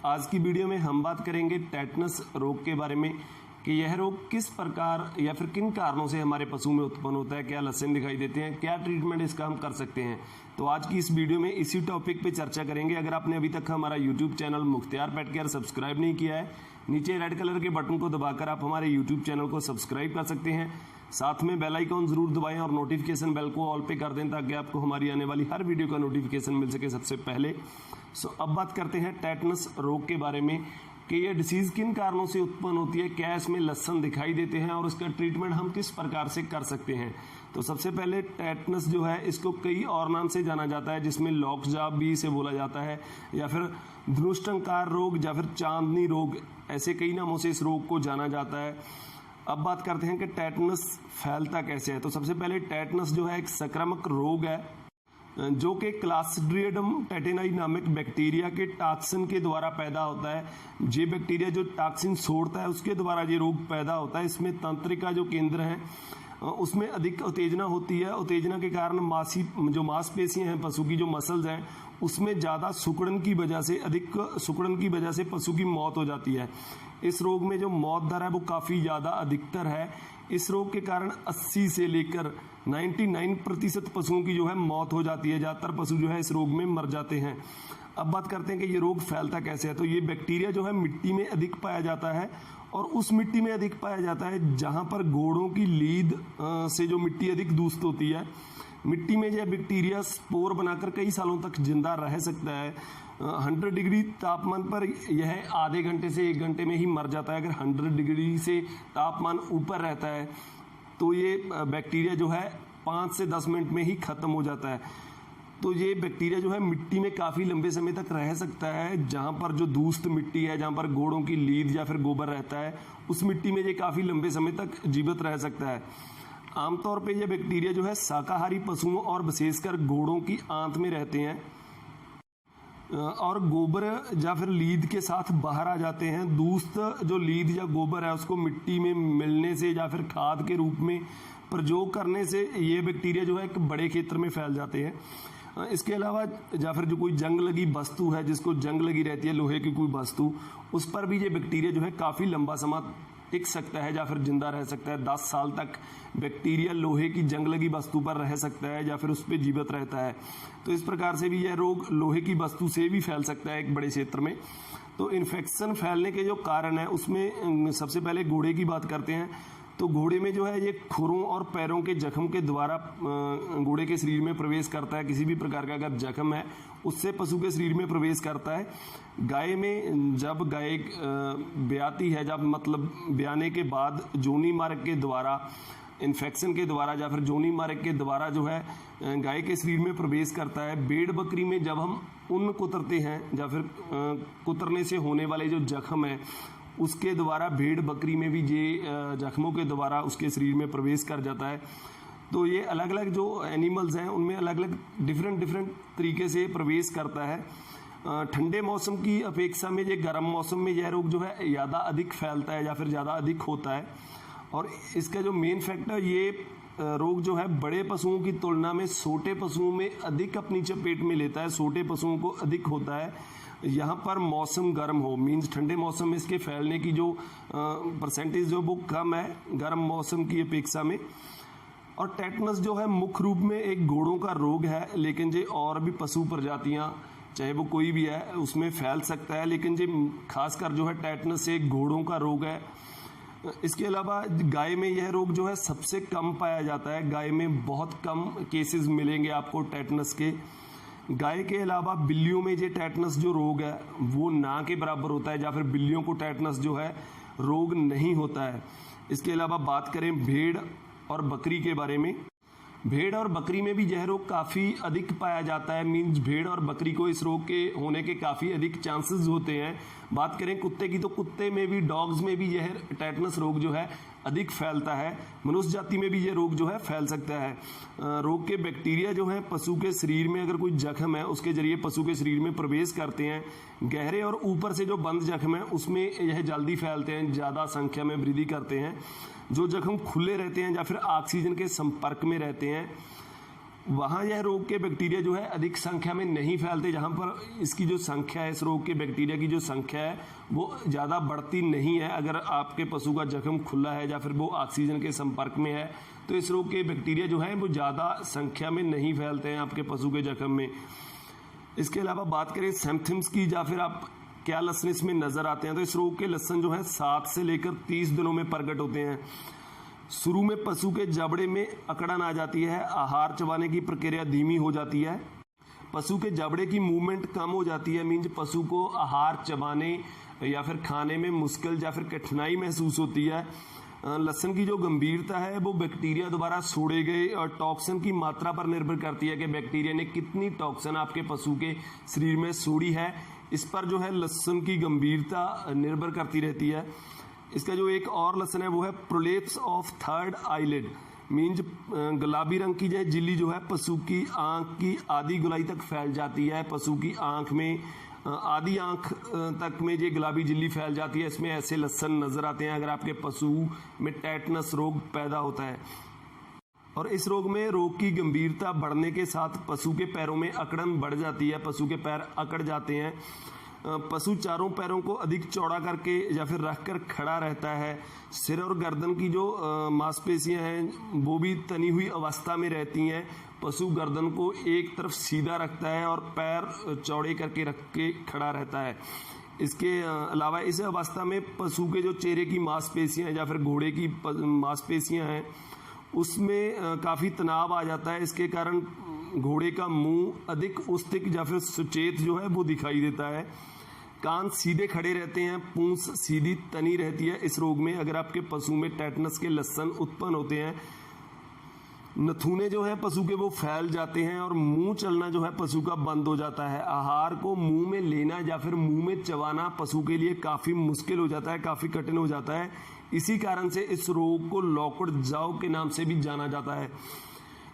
आज की वीडियो में हम बात करेंगे टेटनस रोग के बारे में कि यह रोग किस प्रकार या फिर किन कारणों से हमारे पशु में उत्पन्न होता है, क्या लक्षण दिखाई देते हैं, क्या ट्रीटमेंट इसका हम कर सकते हैं। तो आज की इस वीडियो में इसी टॉपिक पे चर्चा करेंगे। अगर आपने अभी तक हमारा YouTube channel Mukhtiyar pet care subscribe नहीं किया है, नीचे रेड कलर के बटन को दबाकर आप हमारे यूट्यूब चैनल को सब्सक्राइब कर सकते हैं। साथ में बेल आइकॉन जरूर दबाएं और नोटिफिकेशन बेल को ऑल पे कर दें ताकि आपको हमारी आने वाली हर वीडियो का नोटिफिकेशन मिल सके सबसे पहले। अब बात करते हैं टेटनस रोग के बारे में कि यह डिसीज किन कारणों से उत्पन्न होती है, क्या इसमें लक्षण दिखाई देते हैं और इसका ट्रीटमेंट हम किस प्रकार से कर सकते हैं। तो सबसे पहले टेटनस जो है इसको कई और नाम से जाना जाता है, जिसमें लॉक्सजॉ भी इसे बोला जाता है या फिर धनुष्टंकार रोग या फिर चांदनी रोग, ऐसे कई नामों से इस रोग को जाना जाता है। अब बात करते हैं कि टेटनस फैलता कैसे है। तो सबसे पहले टेटनस जो है एक संक्रामक रोग है जो कि क्लास्ट्रिडियम टेटेनाई नामक बैक्टीरिया के टॉक्सिन के द्वारा पैदा होता है। ये बैक्टीरिया जो टॉक्सिन छोड़ता है उसके द्वारा ये रोग पैदा होता है। इसमें तंत्रिका जो केंद्र है उसमें अधिक उत्तेजना होती है। उत्तेजना के कारण मांसपेशियां हैं, पशु की जो मसल्स हैं उसमें ज़्यादा अधिक सिकुड़न की वजह से पशु की मौत हो जाती है। इस रोग में जो मौत दर है वो काफ़ी ज़्यादा अधिकतर है। इस रोग के कारण 80 से लेकर 99% पशुओं की जो है मौत हो जाती है। ज़्यादातर पशु जो है इस रोग में मर जाते हैं। अब बात करते हैं कि ये रोग फैलता कैसे है। तो ये बैक्टीरिया जो है मिट्टी में अधिक पाया जाता है और उस मिट्टी में अधिक पाया जाता है जहाँ पर घोड़ों की लीद से जो मिट्टी अधिक दूषित होती है। मिट्टी में यह बैक्टीरिया स्पोर बनाकर कई सालों तक जिंदा रह सकता है। 100 डिग्री तापमान पर यह आधे घंटे से 1 घंटे में ही मर जाता है। अगर 100 डिग्री से तापमान ऊपर रहता है तो ये बैक्टीरिया जो है 5 से 10 मिनट में ही खत्म हो जाता है। तो ये बैक्टीरिया जो है मिट्टी में काफ़ी लंबे समय तक रह सकता है। जहाँ पर जो दूषित मिट्टी है, जहाँ पर घोड़ों की लीद या फिर गोबर रहता है, उस मिट्टी में ये काफ़ी लंबे समय तक जीवित रह सकता है। आमतौर पे ये बैक्टीरिया जो है शाकाहारी पशुओं और विशेषकर घोड़ों की आंत में रहते हैं और गोबर या फिर लीद के साथ बाहर आ जाते हैं। दूषित जो लीद या गोबर है उसको मिट्टी में मिलने से या फिर खाद के रूप में प्रयोग करने से ये बैक्टीरिया जो है एक बड़े क्षेत्र में फैल जाते हैं। इसके अलावा या फिर जो कोई जंग लगी वस्तु है, जिसको जंग लगी रहती है लोहे की कोई वस्तु, उस पर भी ये बैक्टीरिया जो है काफ़ी लंबा समय टिक सकता है या फिर जिंदा रह सकता है। 10 साल तक बैक्टीरिया लोहे की जंग लगी वस्तु पर रह सकता है या फिर उस पर जीवित रहता है। तो इस प्रकार से भी यह रोग लोहे की वस्तु से भी फैल सकता है एक बड़े क्षेत्र में। तो इन्फेक्शन फैलने के जो कारण है उसमें सबसे पहले घोड़े की बात करते हैं। तो घोड़े में जो है ये खुरों और पैरों के जख्म के द्वारा घोड़े के शरीर में प्रवेश करता है। किसी भी प्रकार का अगर जख्म है उससे पशु के शरीर में प्रवेश करता है। गाय में जब गाय ब्याती है, जब मतलब ब्याने के बाद जोनी मार्ग के द्वारा इन्फेक्शन के द्वारा या फिर जोनी मार्ग के द्वारा जो है गाय के शरीर में प्रवेश करता है। भेड़ बकरी में जब हम ऊन कुतरते हैं या फिर कुतरने से होने वाले जो जख्म है उसके द्वारा भेड़ बकरी में भी ये जख्मों के द्वारा उसके शरीर में प्रवेश कर जाता है। तो ये अलग अलग जो एनिमल्स हैं उनमें अलग अलग डिफरेंट तरीके से प्रवेश करता है। ठंडे मौसम की अपेक्षा में ये गर्म मौसम में यह रोग जो है ज़्यादा अधिक फैलता है या फिर ज़्यादा अधिक होता है। और इसका जो मेन फैक्टर, ये रोग जो है बड़े पशुओं की तुलना में छोटे पशुओं में अधिक अपनी चपेट में लेता है। छोटे पशुओं को अधिक होता है। यहाँ पर मौसम गर्म हो, मीन्स ठंडे मौसम में इसके फैलने की जो परसेंटेज जो वो कम है गर्म मौसम की अपेक्षा में। और टेटनस जो है मुख्य रूप में एक घोड़ों का रोग है, लेकिन ये और भी पशु प्रजातियाँ चाहे वो कोई भी है उसमें फैल सकता है, लेकिन ये खासकर जो है टेटनस एक घोड़ों का रोग है। इसके अलावा गाय में यह रोग जो है सबसे कम पाया जाता है। गाय में बहुत कम केसेस मिलेंगे आपको टेटनस के। गाय के अलावा बिल्लियों में ये टेटनस जो रोग है वो ना के बराबर होता है या फिर बिल्लियों को टेटनस जो है रोग नहीं होता है। इसके अलावा बात करें भेड़ और बकरी के बारे में, भेड़ और बकरी में भी यह रोग काफ़ी अधिक पाया जाता है। मीन्स भेड़ और बकरी को इस रोग के होने के काफ़ी अधिक चांसेस होते हैं। बात करें कुत्ते की तो कुत्ते में भी, डॉग्स में भी यह टेटनस रोग जो है अधिक फैलता है। मनुष्य जाति में भी यह रोग जो है फैल सकता है। रोग के बैक्टीरिया जो है पशु के शरीर में अगर कोई जख्म है उसके जरिए पशु के शरीर में प्रवेश करते हैं। गहरे और ऊपर से जो बंद जख्म है उसमें यह जल्दी फैलते हैं, ज़्यादा संख्या में वृद्धि करते हैं। जो जख्म खुले रहते हैं या फिर ऑक्सीजन के संपर्क में रहते हैं वहाँ यह रोग के बैक्टीरिया जो है अधिक संख्या में नहीं फैलते, जहाँ पर इसकी जो संख्या है, इस रोग के बैक्टीरिया की जो संख्या है वो ज़्यादा बढ़ती नहीं है। अगर आपके पशु का जख्म खुला है या फिर वो ऑक्सीजन के संपर्क में है तो इस रोग के बैक्टीरिया जो है वो ज़्यादा संख्या में नहीं फैलते हैं आपके पशु के जख्म में। इसके अलावा बात करें सिम्पटम्स की या फिर आप क्या लक्षण इसमें नज़र आते हैं, तो इस रोग के लक्षण जो है 7 से लेकर 30 दिनों में प्रकट होते हैं। शुरू में पशु के जबड़े में अकड़न आ जाती है, आहार चबाने की प्रक्रिया धीमी हो जाती है, पशु के जबड़े की मूवमेंट कम हो जाती है, मीन्स पशु को आहार चबाने या फिर खाने में मुश्किल या फिर कठिनाई महसूस होती है। लक्षण की जो गंभीरता है वो बैक्टीरिया द्वारा छोड़े गए और टॉक्सिन की मात्रा पर निर्भर करती है कि बैक्टीरिया ने कितनी टॉक्सिन आपके पशु के शरीर में छोड़ी है, इस पर जो है लक्षण की गंभीरता निर्भर करती रहती है। इसका जो एक और लक्षण है वो है prolapse of third eyelid, means गुलाबी रंग की जो झिल्ली जो है पशु की आंख की आधी गोलाई तक फैल जाती है, पशु की आंख में आधी आंख तक में ये गुलाबी झिल्ली फैल जाती है। इसमें ऐसे लक्षण नजर आते हैं अगर आपके पशु में टेटनस रोग पैदा होता है। और इस रोग में रोग की गंभीरता बढ़ने के साथ पशु के पैरों में अकड़न बढ़ जाती है, पशु के पैर अकड़ जाते हैं, पशु चारों पैरों को अधिक चौड़ा करके या फिर रखकर खड़ा रहता है, सिर और गर्दन की जो मांसपेशियां हैं वो भी तनी हुई अवस्था में रहती हैं, पशु गर्दन को एक तरफ सीधा रखता है और पैर चौड़े करके रख के खड़ा रहता है। इसके अलावा इस अवस्था में पशु के जो चेहरे की मांसपेशियां या फिर घोड़े की मांसपेशियां हैं उसमें काफ़ी तनाव आ जाता है। इसके कारण घोड़े का मुंह अधिक उस्तिक या फिर सुचेत जो है वो दिखाई देता है, कान सीधे खड़े रहते हैं, पूंछ सीधी तनी रहती है। इस रोग में अगर आपके पशु में टेटनस के लक्षण उत्पन्न होते हैं, नथुने जो है पशु के वो फैल जाते हैं और मुंह चलना जो है पशु का बंद हो जाता है, आहार को मुंह में लेना या फिर मुंह में चबाना पशु के लिए काफ़ी मुश्किल हो जाता है, काफ़ी कठिन हो जाता है। इसी कारण से इस रोग को लॉकवुड जाव के नाम से भी जाना जाता है।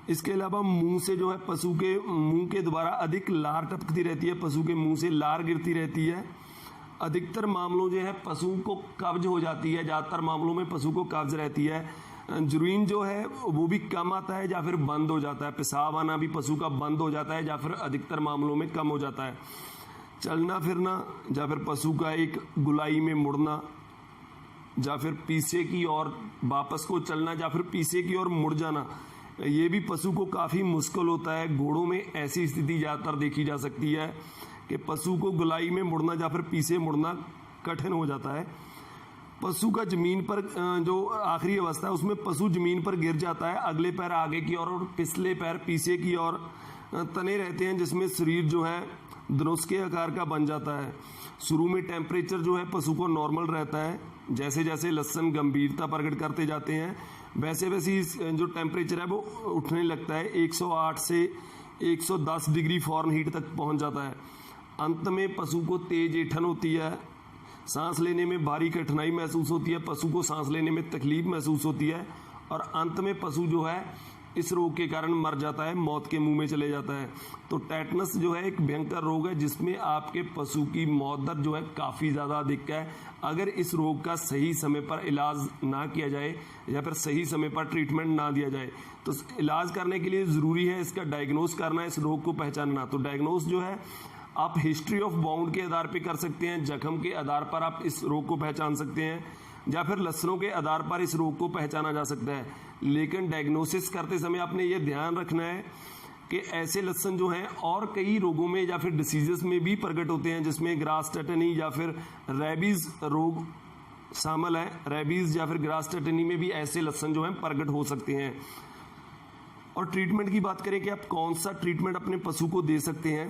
इसके अलावा मुंह से जो है पशु के मुंह के द्वारा अधिक लार टपकती रहती है, पशु के मुंह से लार गिरती रहती है। अधिकतर मामलों जो है पशु को कब्ज हो जाती है, ज़्यादातर मामलों में पशु को कब्ज रहती है। जुरीन जो है वो भी कम आता है या फिर बंद हो जाता है, पेशाब आना भी पशु का बंद हो जाता है या फिर अधिकतर मामलों में कम हो जाता है। चलना फिरना या फिर पशु का एक गुलाई में मुड़ना या फिर पीछे की ओर वापस को चलना या फिर पीछे की ओर मुड़ जाना, ये भी पशु को काफ़ी मुश्किल होता है। घोड़ों में ऐसी स्थिति ज़्यादातर देखी जा सकती है कि पशु को गुलाई में मुड़ना या फिर पीछे मुड़ना कठिन हो जाता है। पशु का जमीन पर जो आखिरी अवस्था है उसमें पशु जमीन पर गिर जाता है, अगले पैर आगे की ओर और पिछले पैर पीछे की ओर तने रहते हैं, जिसमें शरीर जो है धनुष के आकार का बन जाता है। शुरू में टेम्परेचर जो है पशु को नॉर्मल रहता है, जैसे जैसे लक्षण गंभीरता प्रकट करते जाते हैं वैसे वैसे जो टेम्परेचर है वो उठने लगता है, 108 से 110 डिग्री फ़ारेनहीट तक पहुंच जाता है। अंत में पशु को तेज ऐंठन होती है, सांस लेने में भारी कठिनाई महसूस होती है, पशु को सांस लेने में तकलीफ महसूस होती है और अंत में पशु जो है इस रोग के कारण मर जाता है, मौत के मुंह में चले जाता है। तो टेटनस जो है एक भयंकर रोग है जिसमें आपके पशु की मौत दर जो है काफ़ी ज़्यादा अधिक है। अगर इस रोग का सही समय पर इलाज ना किया जाए या फिर सही समय पर ट्रीटमेंट ना दिया जाए तो इलाज करने के लिए ज़रूरी है इसका डायग्नोस करना, इस रोग को पहचानना। तो डायग्नोस जो है आप हिस्ट्री ऑफ बाउंड के आधार पर कर सकते हैं, जख्म के आधार पर आप इस रोग को पहचान सकते हैं या फिर लक्षणों के आधार पर इस रोग को पहचाना जा सकता है। लेकिन डायग्नोसिस करते समय आपने ये ध्यान रखना है कि ऐसे लक्षण जो हैं और कई रोगों में या फिर डिसीजेस में भी प्रकट होते हैं, जिसमें ग्रास टेटनी या फिर रेबीज रोग शामिल है। रेबीज या फिर ग्रास टेटनी में भी ऐसे लक्षण जो हैं प्रकट हो सकते हैं। और ट्रीटमेंट की बात करें कि आप कौन सा ट्रीटमेंट अपने पशु को दे सकते हैं।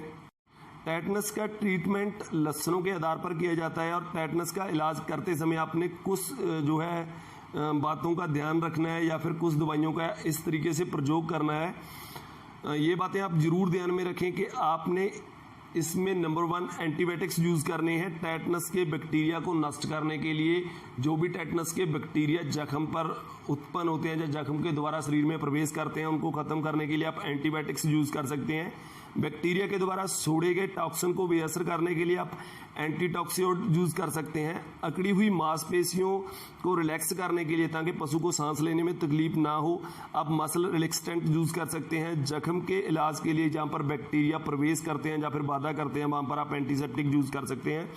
टेटनस का ट्रीटमेंट लक्षणों के आधार पर किया जाता है और टेटनस का इलाज करते समय आपने कुछ जो है बातों का ध्यान रखना है या फिर कुछ दवाइयों का इस तरीके से प्रयोग करना है। ये बातें आप जरूर ध्यान में रखें कि आपने इसमें नंबर 1 एंटीबायोटिक्स यूज़ करने हैं टेटनस के बैक्टीरिया को नष्ट करने के लिए। जो भी टेटनस के बैक्टीरिया जख्म पर उत्पन्न होते हैं या जख्म के द्वारा शरीर में प्रवेश करते हैं उनको ख़त्म करने के लिए आप एंटीबायोटिक्स यूज़ कर सकते हैं। बैक्टीरिया के द्वारा छोड़े गए टॉक्सिन को बेअसर करने के लिए आप एंटीटॉक्सियोड यूज कर सकते हैं। अकड़ी हुई मांसपेशियों को रिलैक्स करने के लिए ताकि पशु को सांस लेने में तकलीफ ना हो आप मसल रिलैक्सेंट यूज कर सकते हैं। जख्म के इलाज के लिए जहां पर बैक्टीरिया प्रवेश करते हैं या फिर बाधा करते हैं वहां पर आप एंटीसेप्टिक यूज कर सकते हैं।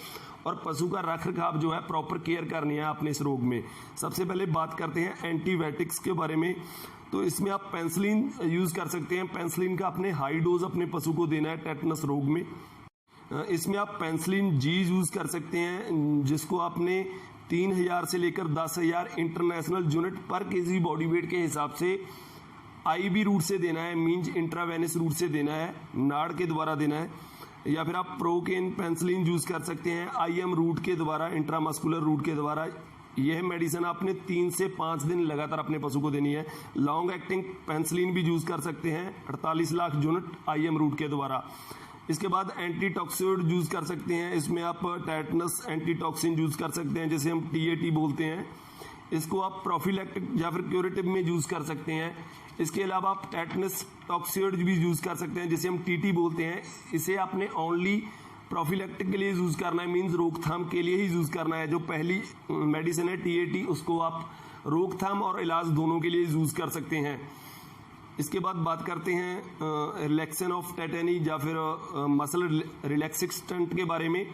और पशु का रख रखाव जो है प्रॉपर केयर करनी है अपने इस रोग में। सबसे पहले बात करते हैं एंटीबायोटिक्स के बारे में। तो इसमें आप पेंसिलिन यूज कर सकते हैं। पेंसिलिन का अपने हाई डोज अपने पशु को देना है टेटनस रोग में। इसमें आप पेंसिलिन जी यूज कर सकते हैं जिसको आपने 3000 से लेकर 10,000 इंटरनेशनल यूनिट पर केजी बॉडी वेट के हिसाब से आईवी रूट से देना है, मींस इंट्रावेनस रूट से देना है, नाड़ के द्वारा देना है। या फिर आप प्रोकेन पेंसिलिन यूज कर सकते हैं आईएम रूट के द्वारा, इंट्रामस्कुलर रूट के द्वारा। यह मेडिसिन आपने 3 से 5 दिन लगातार अपने पशु को देनी है। लॉन्ग एक्टिंग पेंसिलिन भी यूज कर सकते हैं 48 लाख यूनिट आईएम रूट के द्वारा। इसके बाद एंटीटॉक्सियोड यूज कर सकते हैं। इसमें आप टेटनस एंटीटॉक्सिन यूज कर सकते हैं जिसे हम टीएटी बोलते हैं। इसको आप प्रोफिलैक्टिक या फिर क्यूरेटिव में यूज कर सकते हैं। इसके अलावा आप टेटनस टॉक्सियोड भी यूज कर सकते हैं जिसे हम टीटी बोलते हैं। इसे आपने ओनली प्रोफिलैक्टिक के लिए यूज करना है, मींस रोकथाम के लिए ही यूज करना है। जो पहली मेडिसिन है टीएटी उसको आप रोकथाम और इलाज दोनों के लिए यूज कर सकते हैं। इसके बाद बात करते हैं रिलैक्सेशन ऑफ टेटेनी या फिर मसल रिलैक्सेंट के बारे में।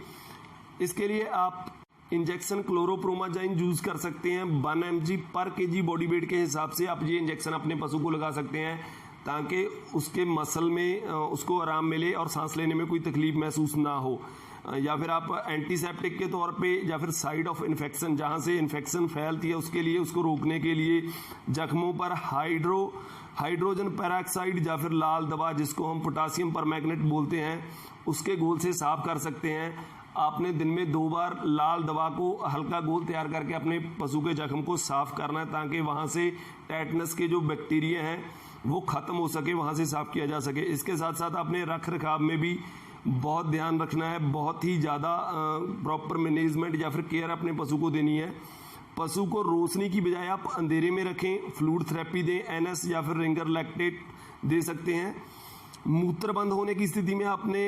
इसके लिए आप इंजेक्शन क्लोरोप्रोमाजाइन यूज कर सकते हैं 1 mg पर केजी बॉडी वेट के हिसाब से। आप ये इंजेक्शन अपने पशु को लगा सकते हैं ताकि उसके मसल में उसको आराम मिले और सांस लेने में कोई तकलीफ महसूस ना हो। या फिर आप एंटीसेप्टिक के तौर पे या फिर साइड ऑफ इन्फेक्शन, जहां से इन्फेक्शन फैलती है उसके लिए, उसको रोकने के लिए जख्मों पर हाइड्रोजन पेरोक्साइड या फिर लाल दवा जिसको हम पोटासियम परमैंगनेट बोलते हैं उसके घोल से साफ कर सकते हैं। आपने दिन में 2 बार लाल दवा को हल्का घोल तैयार करके अपने पशु के जख्म को साफ करना है ताकि वहां से टेटनस के जो बैक्टीरिया हैं वो खत्म हो सके, वहां से साफ किया जा सके। इसके साथ साथ अपने रख रखाव में भी बहुत ध्यान रखना है, बहुत ही ज़्यादा प्रॉपर मैनेजमेंट या फिर केयर अपने पशु को देनी है। पशु को रोशनी की बजाय आप अंधेरे में रखें, फ्लूइड थेरेपी दें, एनएस या फिर रिंगर लैक्टेट दे सकते हैं। मूत्र बंद होने की स्थिति में आपने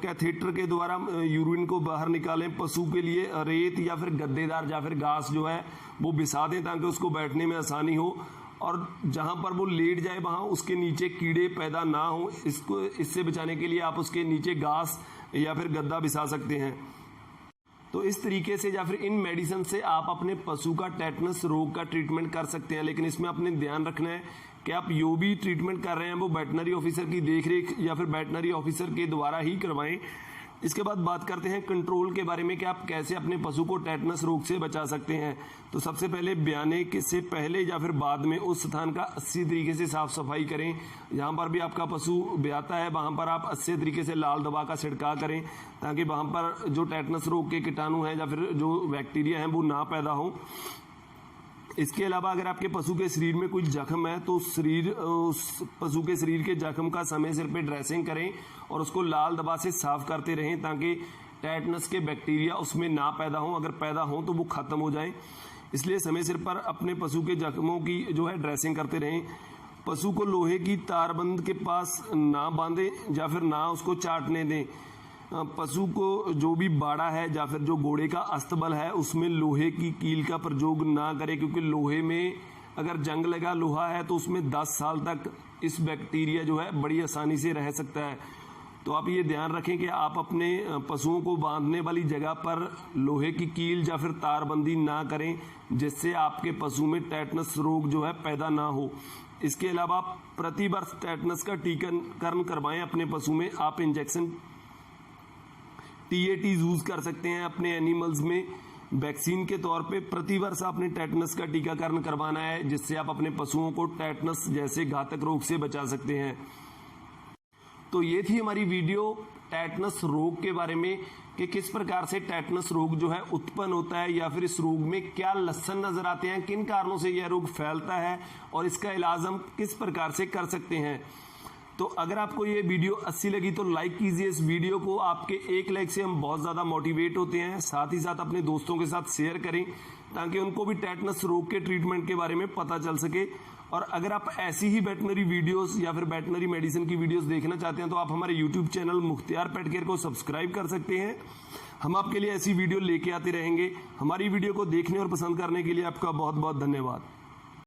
कैथेटर के द्वारा यूरिन को बाहर निकालें। पशु के लिए रेत या फिर गद्देदार या फिर घास जो है वो बिछा दें ताकि उसको बैठने में आसानी हो और जहां पर वो लेट जाए वहां उसके नीचे कीड़े पैदा ना हो। इससे बचाने के लिए आप उसके नीचे घास या फिर गद्दा बिछा सकते हैं। तो इस तरीके से या फिर इन मेडिसिन से आप अपने पशु का टेटनस रोग का ट्रीटमेंट कर सकते हैं। लेकिन इसमें आपने ध्यान रखना है कि आप जो भी ट्रीटमेंट कर रहे हैं वो वेटनरी ऑफिसर की देखरेख या फिर वेटनरी ऑफिसर के द्वारा ही करवाएं। इसके बाद बात करते हैं कंट्रोल के बारे में कि आप कैसे अपने पशु को टेटनस रोग से बचा सकते हैं। तो सबसे पहले ब्याने के से पहले या फिर बाद में उस स्थान का अच्छी तरीके से साफ सफाई करें। जहां पर भी आपका पशु ब्याता है वहां पर आप अच्छे तरीके से लाल दवा का छिड़काव करें ताकि वहां पर जो टेटनस रोग के कीटाणु हैं या फिर जो बैक्टीरिया हैं वो ना पैदा हो। इसके अलावा अगर आपके पशु के शरीर में कोई जख्म है तो उस पशु के शरीर के जख्म का समय सिर पे ड्रेसिंग करें और उसको लाल दवा से साफ करते रहें ताकि टेटनस के बैक्टीरिया उसमें ना पैदा हो। अगर पैदा हो तो वो खत्म हो जाए, इसलिए समय सिर पर अपने पशु के जख्मों की जो है ड्रेसिंग करते रहें। पशु को लोहे की तारबंद के पास ना बांधें या फिर ना उसको चाटने दें। पशु को जो भी बाड़ा है या फिर जो घोड़े का अस्तबल है उसमें लोहे की कील का प्रयोग ना करें, क्योंकि लोहे में अगर जंग लगा लोहा है तो उसमें 10 साल तक इस बैक्टीरिया जो है बड़ी आसानी से रह सकता है। तो आप ये ध्यान रखें कि आप अपने पशुओं को बांधने वाली जगह पर लोहे की कील या फिर तारबंदी ना करें जिससे आपके पशु में टेटनस रोग जो है पैदा ना हो। इसके अलावा प्रति वर्ष टेटनस का टीकाकरण करवाएं अपने पशु में। आप इंजेक्शन टीएटी यूज कर सकते हैं अपने एनिमल्स में वैक्सीन के तौर पे। प्रति वर्ष आपने टेटनस का टीकाकरण करवाना है जिससे आप अपने पशुओं को टेटनस जैसे घातक रोग से बचा सकते हैं। तो ये थी हमारी वीडियो टेटनस रोग के बारे में कि किस प्रकार से टेटनस रोग जो है उत्पन्न होता है या फिर इस रोग में क्या लक्षण नजर आते हैं, किन कारणों से यह रोग फैलता है और इसका इलाज हम किस प्रकार से कर सकते हैं। तो अगर आपको ये वीडियो अच्छी लगी तो लाइक कीजिए इस वीडियो को। आपके एक लाइक से हम बहुत ज़्यादा मोटिवेट होते हैं। साथ ही साथ अपने दोस्तों के साथ शेयर करें ताकि उनको भी टेटनस रोग के ट्रीटमेंट के बारे में पता चल सके। और अगर आप ऐसी ही वेटनरी वीडियोस या फिर वेटनरी मेडिसिन की वीडियोस देखना चाहते हैं तो आप हमारे YouTube channel Mukhtiyar pet care को सब्सक्राइब कर सकते हैं। हम आपके लिए ऐसी वीडियो लेके आते रहेंगे। हमारी वीडियो को देखने और पसंद करने के लिए आपका बहुत बहुत धन्यवाद।